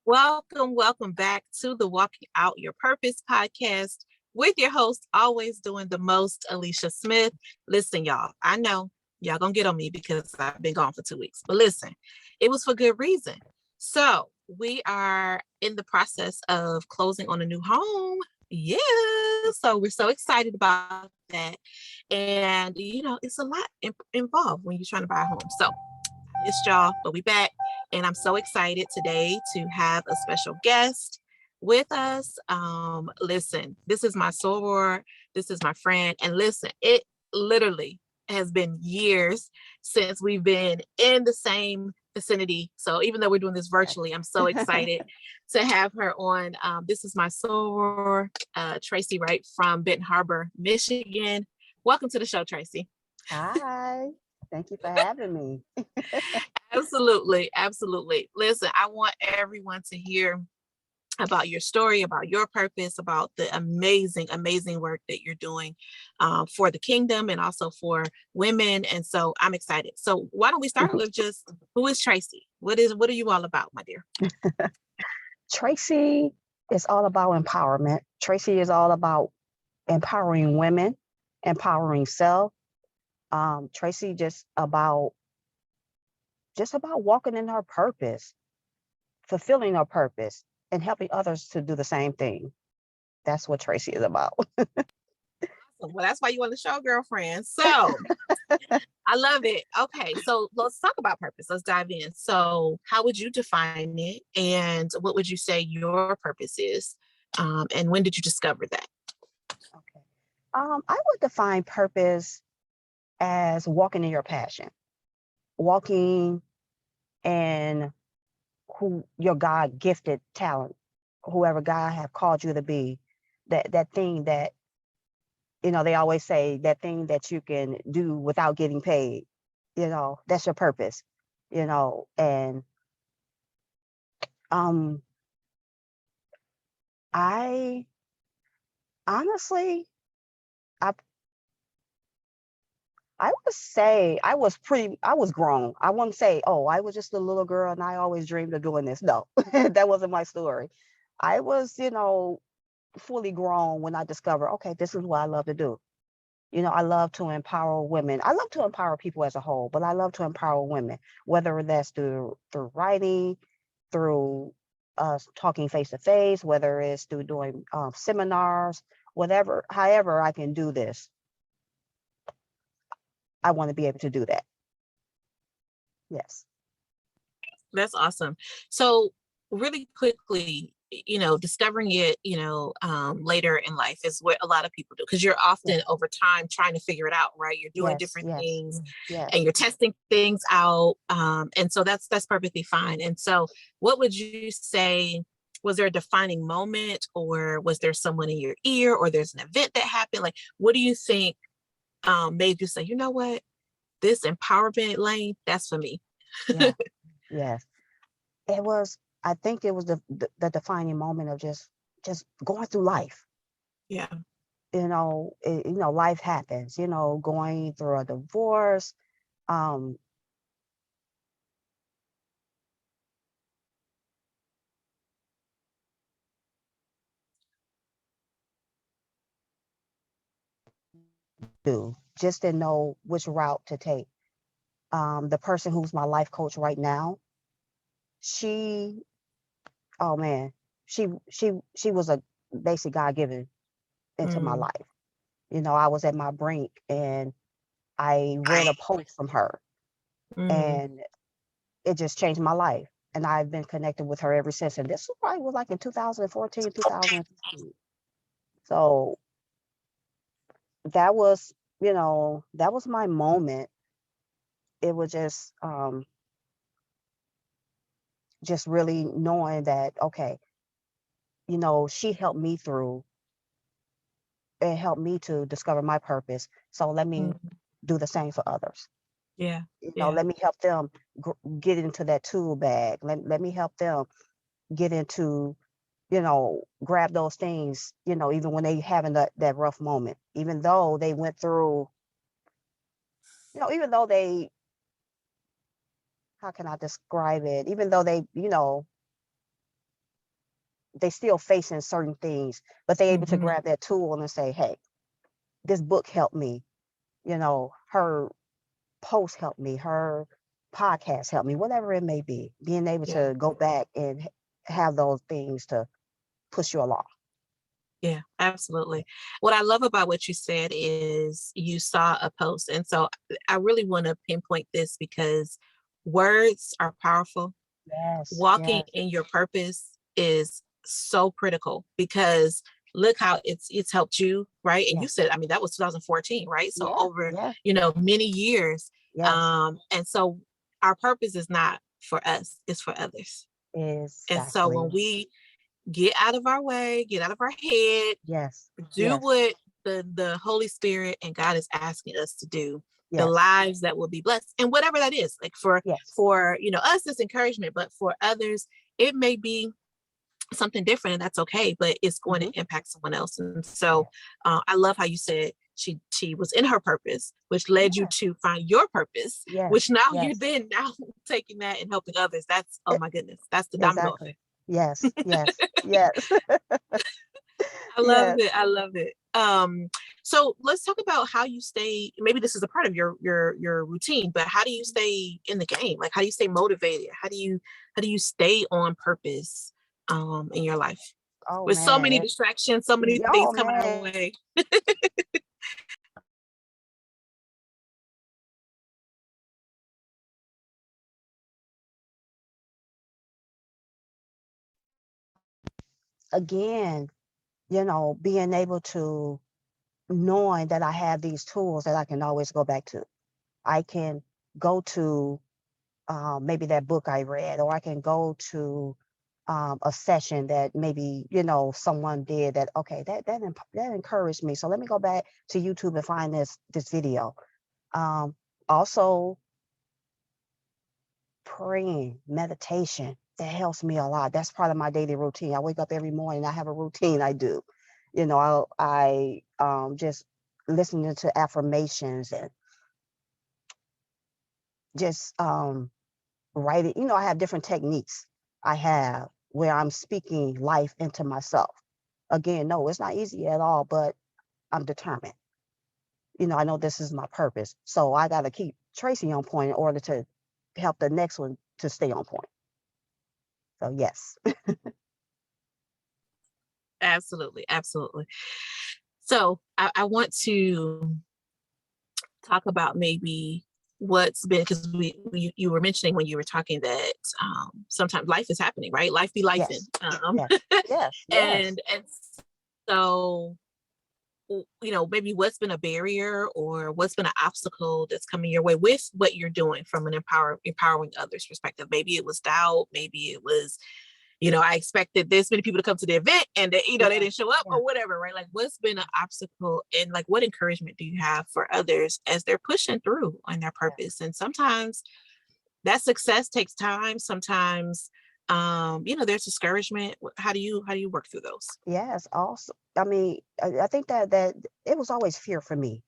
Welcome back to the Walking Out Your Purpose podcast with your host, always doing the most, Alicia Smith. Listen, y'all, I know y'all gonna get on me because I've been gone for 2 weeks, but listen, it was for good reason. So we are in the process of closing on a new home. Yeah, so we're so excited about that. And, it's a lot involved when you're trying to buy a home. So missed y'all, but we back. And I'm so excited today to have a special guest with us. Listen, this is my soror, this is my friend. And listen, it literally has been years since we've been in the same vicinity. So even though we're doing this virtually, I'm so excited to have her on. This is my soror, Tracie Wright from Benton Harbor, Michigan. Welcome to the show, Tracie. Hi, thank you for having me. Absolutely. Listen, I want everyone to hear about your story, about your purpose, about the amazing work that you're doing for the kingdom and also for women. And so I'm excited. So why don't we start with just who is Tracie? What are you all about, my dear? Tracie is all about empowerment. Tracie is all about empowering women, empowering self. Tracie just about walking in her purpose, fulfilling her purpose, and helping others to do the same thing. That's what Tracie is about. Well, that's why you on the show, girlfriend. So I love it. Okay, so let's talk about purpose. Let's dive in. So how would you define it? And what would you say your purpose is? And when did you discover that? Okay. I would define purpose as walking in your passion, walking in who your God gifted talent, whoever God have called you to be, that thing that, they always say that thing that you can do without getting paid, that's your purpose, and um I honestly, I I would say I was grown. I wouldn't say, oh, I was just a little girl and I always dreamed of doing this. No, that wasn't my story. I was, fully grown when I discovered, okay, this is what I love to do. I love to empower women. I love to empower people as a whole, but I love to empower women, whether that's through writing, through talking face to face, whether it's through doing seminars, whatever, however I can do this. I want to be able to do that. Yes. That's awesome. So really quickly, discovering it, later in life is what a lot of people do because you're often Yes. over time trying to figure it out, right? You're doing Yes. different Yes. things Yes. and you're testing things out. And so that's perfectly fine. And so what would you say? Was there a defining moment or was there someone in your ear or there's an event that happened? Like, what do you think made you say, you know what, this empowerment lane, that's for me? Yeah. Yes. It was. I think it was the defining moment of just going through life. Yeah. Life happens. Going through a divorce. Um, just didn't know which route to take. The person who's my life coach right now, she, oh man, she was a basic God given into my Mm, life. I was at my brink and I read a post from her mm. and it just changed my life. And I've been connected with her ever since. And this probably was like in 2014, 2015. So that was, that was my moment. It was just really knowing that, okay, she helped me through and helped me to discover my purpose. So let me Mm. do the same for others. Yeah. Yeah. Let me help them get into that tool bag. Let me help them get into, grab those things, even when they having that rough moment, even though they went through, even though they, how can I describe it? Even though they, they still facing certain things, but they able to Mhm. grab that tool and say, hey, this book helped me, her post helped me, her podcast helped me, whatever it may be, being able Yeah. to go back and have those things to push you along. Yeah, absolutely. What I love about what you said is you saw a post. And so I really want to pinpoint this because words are powerful. Yes, Walking yes, in your purpose is so critical because look how it's helped you, right? And you yes, said, I mean, that was 2014, right? So yeah, over, yeah, many years. yes, And so our purpose is not for us, it's for others. And so when exactly. we get out of our way, get out of our head, Yes, do yes, what the Holy Spirit and God is asking us to do, the yes, lives that will be blessed, and whatever that is, like yes, for us, it's encouragement, but for others, it may be something different, and that's okay. But it's going hmm, to impact someone else, and so yes, I love how you said she was in her purpose, which led you yes, to find your purpose, which yes, now you're yes, then now taking that and helping others. That's, oh e- my goodness, that's the domino exactly. effect. Yes, yes, yes, I love yes. it. I love it. So let's talk about how you stay. Maybe this is a part of your routine, but how do you stay in the game? Like, how do you stay motivated? How do you stay on purpose in your life Oh with so man, many distractions, so many things oh coming our man. way? Again, being able to knowing that I have these tools that I can always go back to. I can go to maybe that book I read, or I can go to a session that maybe someone did that. Okay, that encouraged me. So let me go back to YouTube and find this video. Um, Also, praying, meditation, that helps me a lot. That's part of my daily routine. I wake up every morning. I have a routine I do. I just listening to affirmations and just writing. I have different techniques I have where I'm speaking life into myself. Again, no, it's not easy at all, but I'm determined. I know this is my purpose. So I got to keep Tracie on point in order to help the next one to stay on point. So, yes. Absolutely, absolutely. So I want to talk about maybe what's been, because you were mentioning when you were talking that sometimes life is happening, right? Life be life in, Yes. Yes. Yes. Yes. and so maybe what's been a barrier or what's been an obstacle that's coming your way with what you're doing from an empowering others perspective. Maybe it was doubt, maybe it was I expected this many people to come to the event and that, they Yeah. didn't show up Yeah. or whatever, right? Like, what's been an obstacle, and like, what encouragement do you have for others as they're pushing through on their Yeah. purpose? And sometimes that success takes time. Sometimes, there's discouragement. How do you work through those? Yes. Also, I mean, I think that it was always fear for me.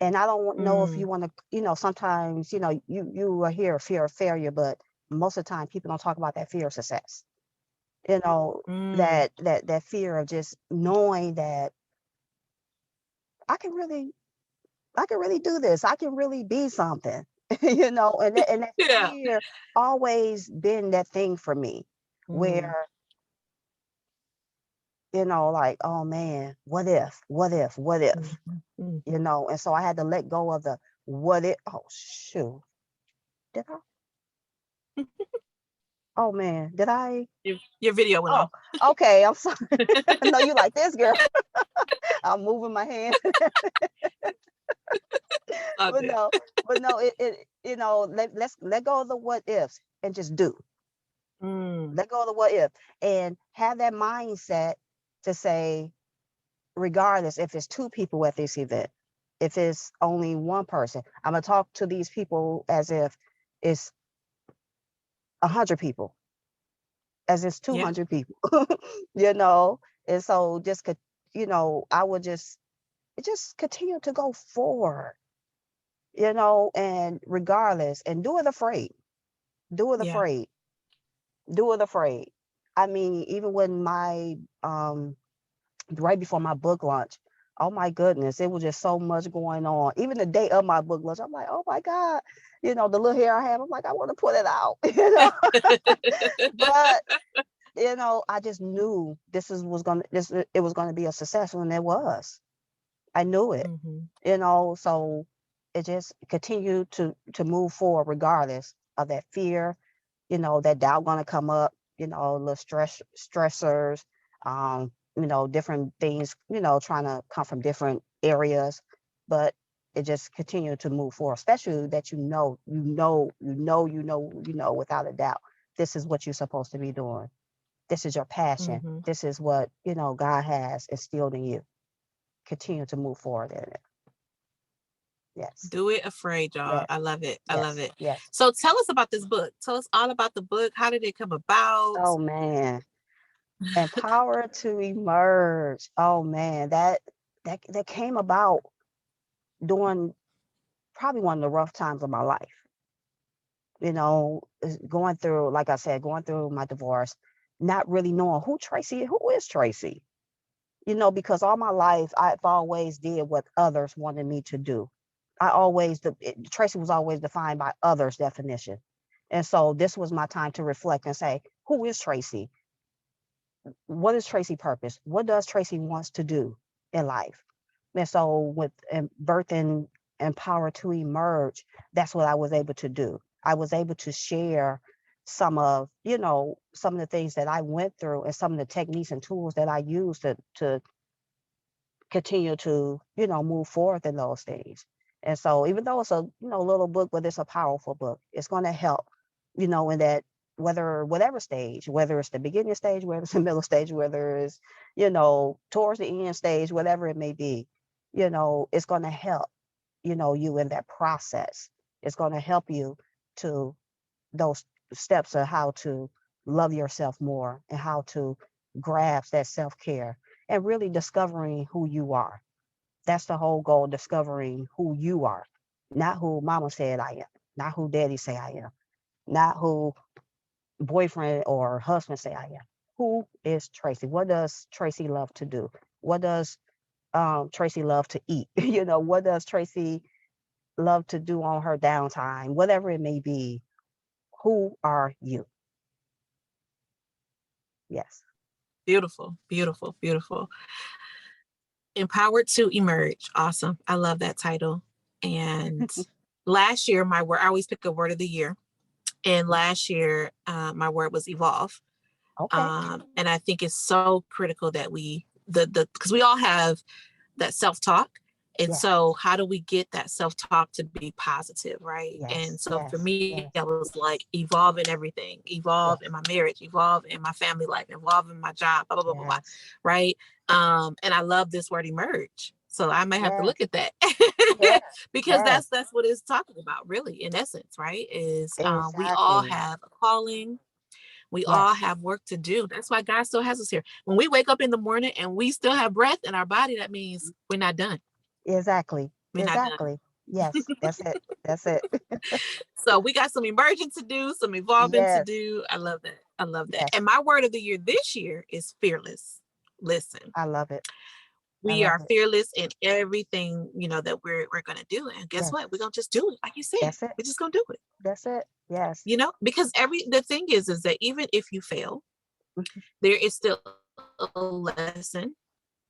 And I don't know if Mm, you want to, sometimes, you will hear fear of failure, but most of the time people don't talk about that fear of success. You know, mm, that fear of just knowing that I can really I can really do this. I can really be something. And that yeah. fear always been that thing for me Mm, where, like, oh man, what if? What if? What if? mhm, mhm. And so I had to let go of the what if. Oh shoot. Did I? Oh man, did I? Your video went Oh, off. okay. I'm sorry. No, you like this girl. I'm moving my hand. All but good. no, but no, let's let go of the what ifs and just do. Mm, Let go of the what if and have that mindset to say, regardless if it's two people at this event, if it's only one person, I'm gonna talk to these people as if it's 100 people, as it's yeah. 200 people, you know. And so I would just continue to go forward, and regardless, and do it afraid, do it Yeah. afraid, do it afraid. I mean, even when my right before my book launch, oh my goodness, it was just so much going on. Even the day of my book launch, I'm like, oh my God, the little hair I have, I'm like, I want to put it out, But I just knew it was gonna be a success, and it was. I knew it, Hmm. so it just continued to move forward regardless of that fear, that doubt gonna come up, the stressors, different things, trying to come from different areas. But it just continued to move forward, especially that without a doubt, this is what you're supposed to be doing. This is your passion. Hmm. This is what, God has instilled in you. Continue to move forward in it. Yes. Do it afraid, y'all. Yes. I love it. I love Yes. it. Yes. So tell us about this book. Tell us all about the book. How did it come about? Oh man. Empower to emerge. Oh man, that came about during probably one of the rough times of my life. Going through, like I said, going through my divorce, not really knowing who is Tracie. Because all my life I've always did what others wanted me to do. Tracie was always defined by others' definition. And so this was my time to reflect and say, who is Tracie? What is Tracie purpose? What does Tracie wants to do in life? And so with birth and empower to emerge, that's what I was able to do. I was able to share some of the things that I went through and some of the techniques and tools that I used to continue to, move forward in those things. And so even though it's a, little book, but it's a powerful book, it's going to help, in that whatever stage, whether it's the beginning stage, whether it's the middle stage, whether it's, towards the end stage, whatever it may be, it's going to help, you in that process. It's going to help you to those steps of how to love yourself more and how to grasp that self-care and really discovering who you are. That's the whole goal, discovering who you are, not who mama said I am, not who daddy say I am, not who boyfriend or husband say I am. Who is Tracie? What does Tracie love to do? What does Tracie love to eat? What does Tracie love to do on her downtime? Whatever it may be, who are you? Yes. Beautiful, beautiful, beautiful. Empowered to emerge. Awesome. I love that title. And last year, my word, I always pick a word of the year. And last year, my word was evolve. Okay. And I think it's so critical that because we all have that self-talk. And Yes. so how do we get that self-talk to be positive, right? And Yes. so for Yes. me, Yes. I was like, evolve in everything, evolve in Yes. my marriage, evolve in my family life, evolve in my job, blah, blah, blah, blah, blah, Yes. right? And I love this word emerge. So I may have to Yes. look at that Yes. because Yes. that's what it's talking about, really, in essence, right? Is we all Exactly. have a calling, we all Yes. have work to do. That's why God still has us here. When we wake up in the morning and we still have breath in our body, that means we're not done. Exactly. We're not done. Exactly. Yes. That's it. That's it. So we got some emerging to do, some evolving to Yes. do. I love that. I love that. Yes. And my word of the year this year is fearless. Listen, I love it. I we love are it. fearless in everything, that we're gonna do. And guess what? We're Yes. gonna just do it. Like you said, That's it. we're just gonna do it. That's it. Yes. Because the thing is that even if you fail, Mhm. there is still a lesson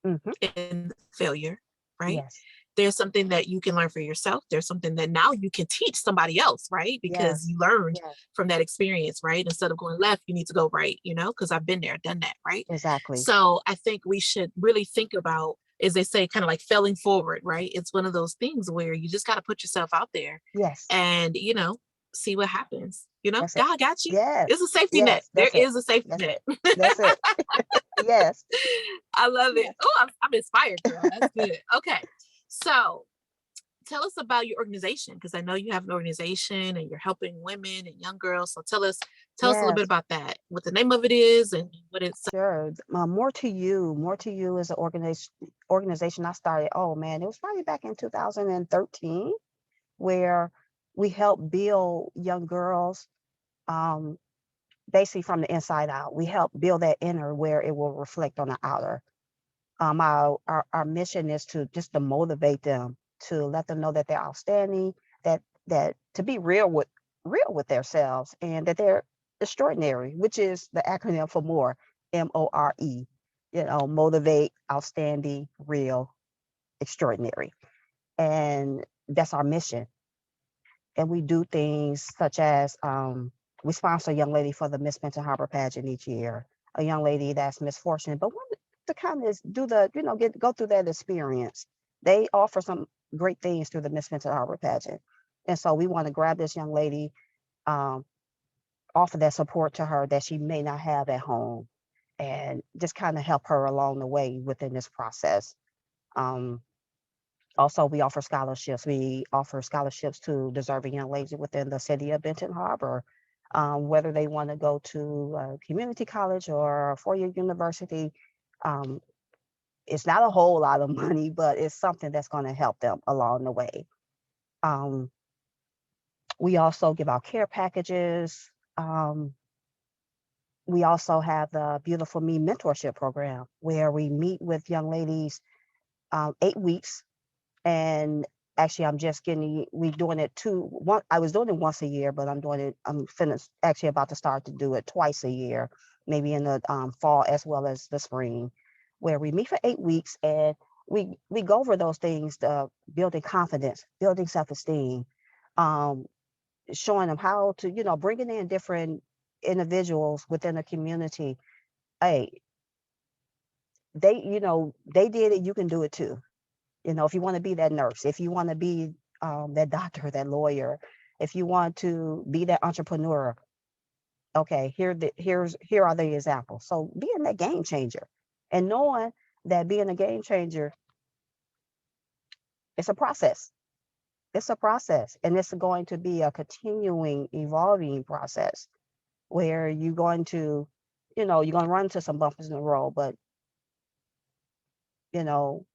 Mhm. in failure, right? Yes. There's something that you can learn for yourself. There's something that now you can teach somebody else, right? Because Yes. you learned Yes. from that experience, right? Instead of going left, you need to go right, because I've been there, done that, right? Exactly. So I think we should really think about, as they say, kind of like failing forward, right? It's one of those things where you just got to put yourself out there Yes. and, see what happens. That's it. God got you. Yes. It's a safety net. Yes. There That's it. is a safety That's it. net. That's it. Yes. I love it. Yes. Oh, I'm inspired, girl. That's good. Okay. So tell us about your organization, because I know you have an organization and you're helping women and young girls. So tell us a little bit Yes. about that, what the name of it is and what it's. Sure. More to you. More to you is an organization I started. Oh man, it was probably back in 2013, where we help build young girls, um, basically from the inside out. We help build that inner where it will reflect on the outer. Our mission is to just to motivate them, to let them know that they're outstanding, that to be real with themselves, and that they're extraordinary, which is the acronym for more, MORE. Motivate, outstanding, real, extraordinary, and that's our mission. And we do things such as we sponsor a young lady for the Miss Benton Harbor pageant each year, a young lady that's misfortunate, but want to kind of do the, go through that experience. They offer some great things through the Miss Benton Harbor pageant. And so we want to grab this young lady, um, offer that support to her that she may not have at home, and just kind of help her along the way within this process. Um, Also, we offer scholarships. We offer scholarships to deserving young ladies within the city of Benton Harbor, whether they want to go to a community college or a four-year university. Um, it's not a whole lot of money, but it's something that's going to help them along the way. Um, we also give out care packages. We also have the Beautiful Me mentorship program where we meet with young ladies 8 weeks. And actually, I'm just getting, we doing it one, I was doing it once a year, but I'm finished, actually about to start to do it twice a year, maybe in the fall as well as the spring, where we meet for 8 weeks, and we go over those things, building confidence, building self-esteem, um, showing them how to, bringing in different individuals within the community. Hey, they did it, you can do it too. If you want to be that nurse, if you want to be that doctor, that lawyer, if you want to be that entrepreneur, okay, here are the examples. So being that game changer, and knowing that being a game changer, it's a process. It's a process, and it's going to be a continuing, evolving process where you're going to run into some bumpers in the road, but you know,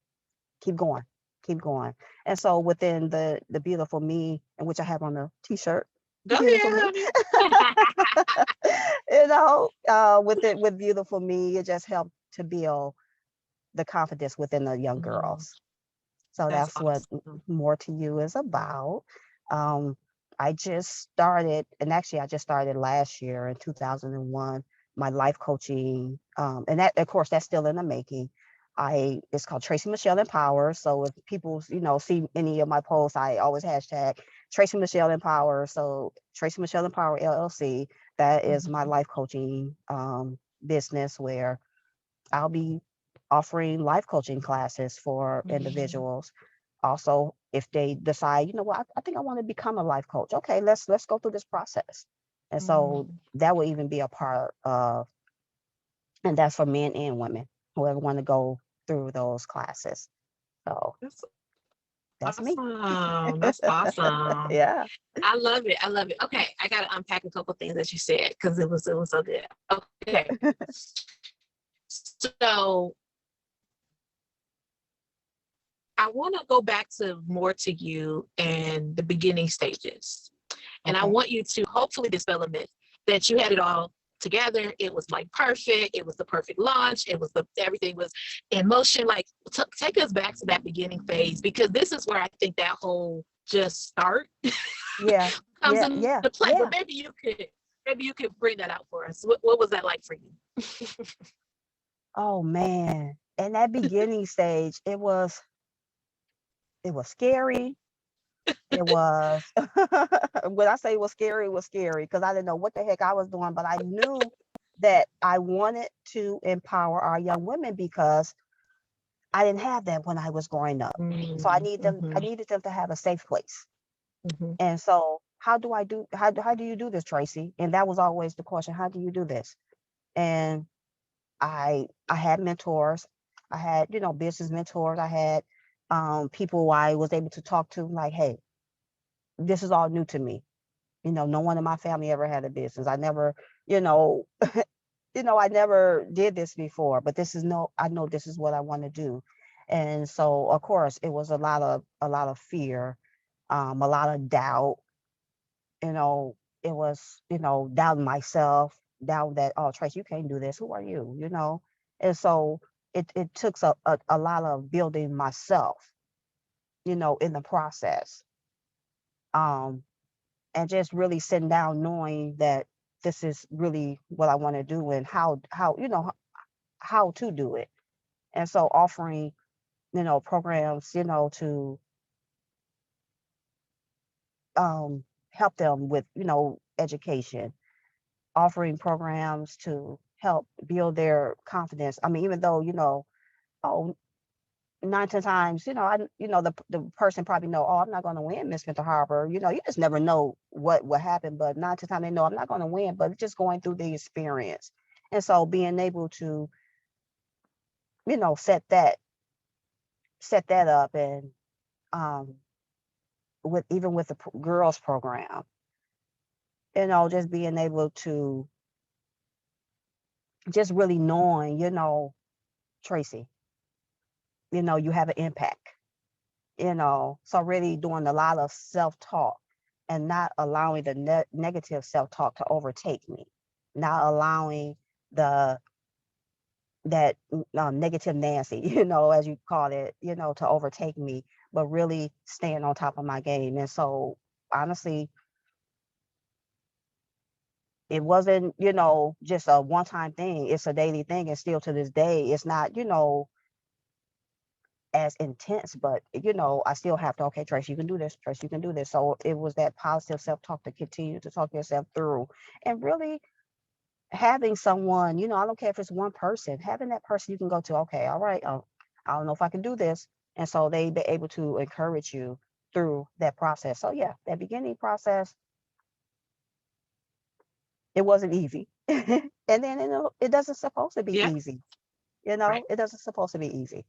keep going, keep going. And so within the beautiful me, and which I have on the t-shirt, Go beautiful me, ahead, honey. with beautiful me, it just helped to build the confidence within the young Mhm. girls. So That's that's what awesome. More to You is about. Um, I just started, and actually I just started last year in 2001, my life coaching, and that, of course, that's still in the making. It's called Tracy Michelle Empower. So if people, see any of my posts, I always hashtag Tracy Michelle Empower. So Tracy Michelle Empower LLC, that is my Mhm. life coaching business, where I'll be offering life coaching classes for Mhm. individuals. Also, if they decide, I think I want to become a life coach. Okay, let's go through this process. And so Mhm. that will even be a part of, and that's for men and women, whoever want to go through those classes. So That's that's me. awesome. That's awesome. Yeah. I love it. I love it. Okay, I got to unpack a couple things that you said because it was so good. Okay, so I want to go back to More to You and the beginning stages. And I Okay. want you to hopefully dispel a myth that you had it all together. It was like perfect. It was the perfect launch. It was everything was in motion. Like take us back to that beginning phase, because this is where I think that whole just start Yeah. comes Yeah. into Yeah. play. But Yeah. maybe you could bring that out for us. What was that like for you? Oh man. In that beginning stage, it was scary. It was when I say it was scary because I didn't know what the heck I was doing, but I knew that I wanted to empower our young women because I didn't have that when I was growing up. So I Mm-hmm. needed them to have a safe place. Mm-hmm. And so how do you do this, Tracy? And that was always the question, how do you do this? And I had mentors. I had, business mentors. I had people I was able to talk to, like, hey, this is all new to me. No one in my family ever had a business. I never, you know, I never did this before, but I know this is what I want to do. And so, of course, it was a lot of fear, a lot of doubt. It was, doubting myself, down that, oh, Trace, you can't do this. Who are you? You know? And so it took a lot of building myself, you know, in the process. Um, and just really sitting down knowing that this is really what I want to do and how, you know, how to do it. And so offering, you know, programs, you know, to help them with, you know, education, offering programs to help build their confidence. I mean, even though, you know, oh, 9, 10 times, you know, you know, the person probably know, oh, I'm not going to win Miss Mental Harbor. You know, you just never know what happened, but 9, 10 times they know I'm not going to win, but it's just going through the experience. And so being able to, you know, set that up, and um, with even with the girls program, you know, just being able to just really knowing, you know, Tracy, you know, you have an impact, you know, so really doing a lot of self-talk and not allowing the negative self-talk to overtake me, not allowing the that negative Nancy, you know, as you call it, you know, to overtake me, but really staying on top of my game. And so honestly, it wasn't, you know, just a one-time thing. It's a daily thing. And still to this day, it's not, you know, as intense, but you know, I still have to, okay, Trace, you can do this, Trace, you can do this. So it was that positive self-talk to continue to talk yourself through, and really having someone, you know, I don't care if it's one person, having that person you can go to, okay, all right, I don't know if I can do this. And so they be able to encourage you through that process. So yeah, that beginning process, it wasn't easy. And then, you know, it doesn't supposed to be Yeah, easy. You right. know, it doesn't supposed to be easy.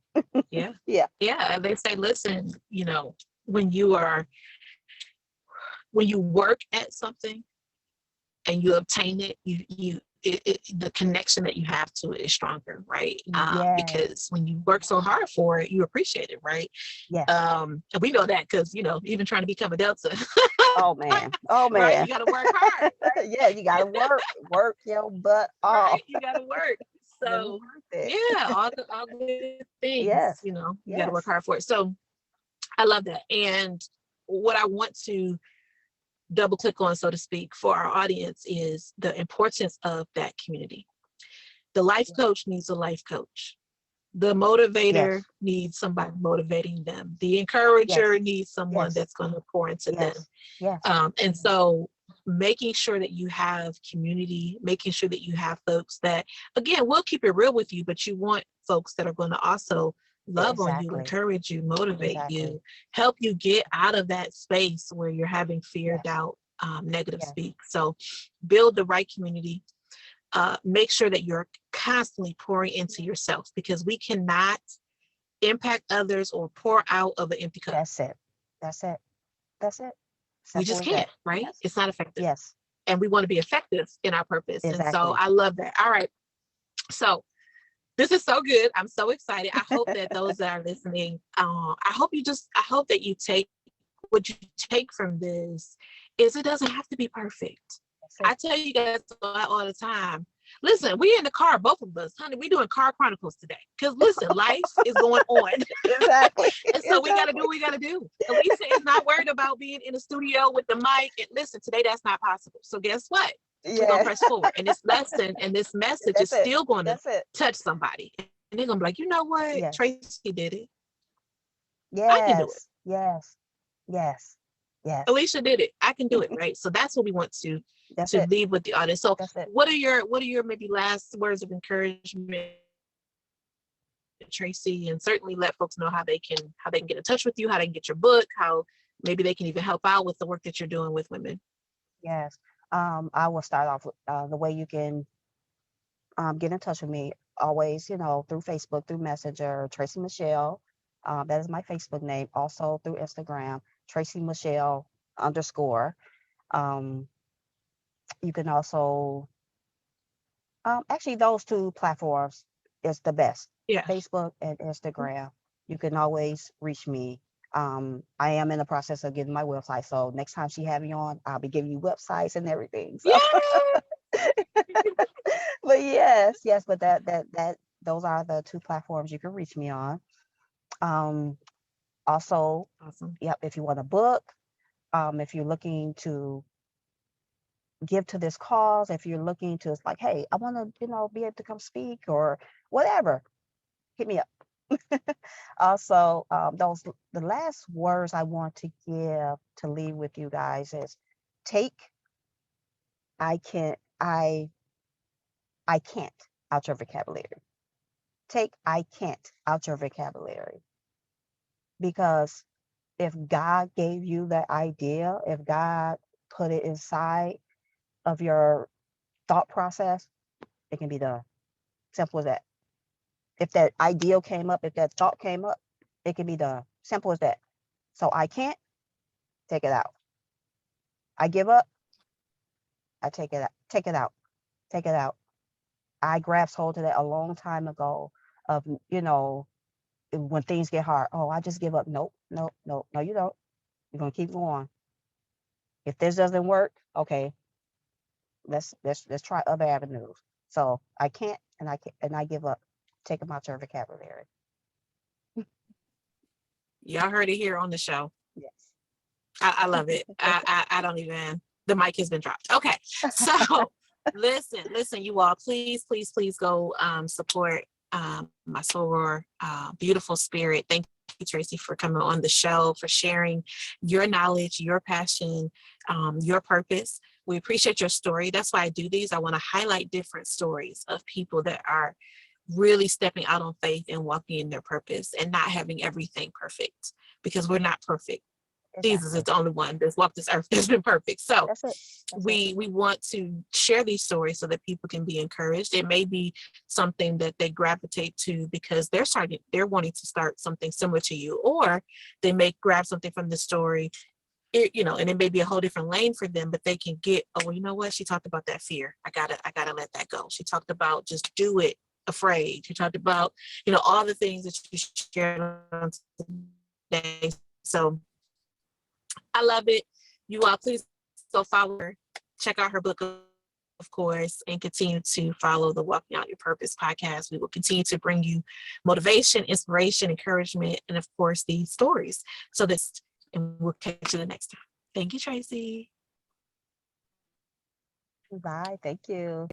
Yeah. Yeah. Yeah. They say, listen, you know, when you are when you work at something and you obtain it, the connection that you have to it is stronger, right? Yes. Because when you work so hard for it, you appreciate it, right? Yes. And we know that because, you know, even trying to become a Delta, Oh man. Oh right? You man. got to work hard, right? Yeah, you gotta work your butt off. Right? You got to work. And So, worth it. yeah, all good things, you Yes. know, you got to work hard Yes. for it. So, I love that. And what I want to double click on, so to speak, for our audience is the importance of that community. The life Yes. coach needs a life coach. The Yes. motivator needs somebody motivating them. The encourager Yes. needs someone Yes. that's going to pour into them. Yes. Yes. And so making sure that you have community, making sure that you have folks that, again, will keep it real with you, but you want folks that are going to also love on you, Exactly. encourage you, motivate Exactly. you, help you get out of that space where you're having fear, Yes. doubt, negative Yes. speak. So build the right community. Make sure that you're constantly pouring into yourself, because we cannot impact others or pour out of an empty cup. That's it. That's it. That's it. We Simple just as that. can't, right? Yes. It's not effective. Yes. And we want to be effective in our purpose. And so Exactly. I love that. All right. So this is so good. I'm so excited. I hope that those that are listening, I hope that you take what you take from this is it doesn't have to be perfect. That's it. I tell you guys all the time. Listen, we in the car, both of us, honey. We doing car chronicles today. Because listen, life is going on. Exactly. And so we gotta do Exactly. what we gotta do. Elisa is not worried about being in the studio with the mic. And listen, today that's not possible. So guess what? We're gonna Yeah. press forward. And this lesson and this message is That's it. still gonna That's it. touch somebody. And they're gonna be like, you know what? Yes. Tracy did it. I can do it. Yes. Yes. Yes. Yes. Alicia did it. I can do it, right? So that's what we want That's to it. leave with the audience. So That's it. what are your maybe last words of encouragement, Tracy? And certainly let folks know how they can get in touch with you, how they can get your book, how maybe they can even help out with the work that you're doing with women. Yes. I will start off with the way you can get in touch with me always, you know, through Facebook, through Messenger, Tracy Michelle. That is my Facebook name. Also through Instagram, Tracy Michelle underscore. Um, you can also, actually, those two platforms is the best, Yeah. Facebook and Instagram. You can always reach me. I am in the process of getting my website. So next time she have me on, I'll be giving you websites and everything. So Yeah. But yes, but that those are the two platforms you can reach me on. Um, Also, Awesome. yep, if you want a book, if you're looking to give to this cause, if you're looking to, it's like, hey, I want to, be able to come speak or whatever, hit me up. Also, the last words I want to give to leave with you guys is take I can't I can't out your vocabulary. Take I can't out your vocabulary, because if God gave you that idea, if God put it inside of your thought process, it can be done. Simple as that. If that ideal came up, if that thought came up, it can be done. Simple as that. So I can't, take it out. I give up, I take it out, take it out, take it out. I grasped hold of that a long time ago of, when things get hard. Oh, I just give up. Nope, nope, nope. No, you don't. You're gonna keep going. If this doesn't work, okay, let's try other avenues. So I can't, and I give up. Take them out your vocabulary. Y'all heard it here on the show. Yes. I love it. I don't even, the mic has been dropped. Okay. So listen, you all, please go support my soror, beautiful spirit. Thank you, Tracie, for coming on the show, for sharing your knowledge, your passion, your purpose. We appreciate your story. That's why I do these. I want to highlight different stories of people that are really stepping out on faith and walking in their purpose and not having everything perfect, because we're not perfect. Jesus is Exactly. the only one that's walked this earth that's been perfect. So That's it. That's it. we want to share these stories so that people can be encouraged. It may be something that they gravitate to because they're wanting to start something similar to you, or they may grab something from the story, and it may be a whole different lane for them, but they can get, oh, well, you know what? She talked about that fear. I gotta let that go. She talked about just do it afraid. She talked about, all the things that you shared on today. So I love it. You all, please go follow her, check out her book, of course, and continue to follow the Walking Out Your Purpose podcast. We will continue to bring you motivation, inspiration, encouragement, and of course, these stories. And we'll catch you the next time. Thank you, Tracie. Bye. Thank you.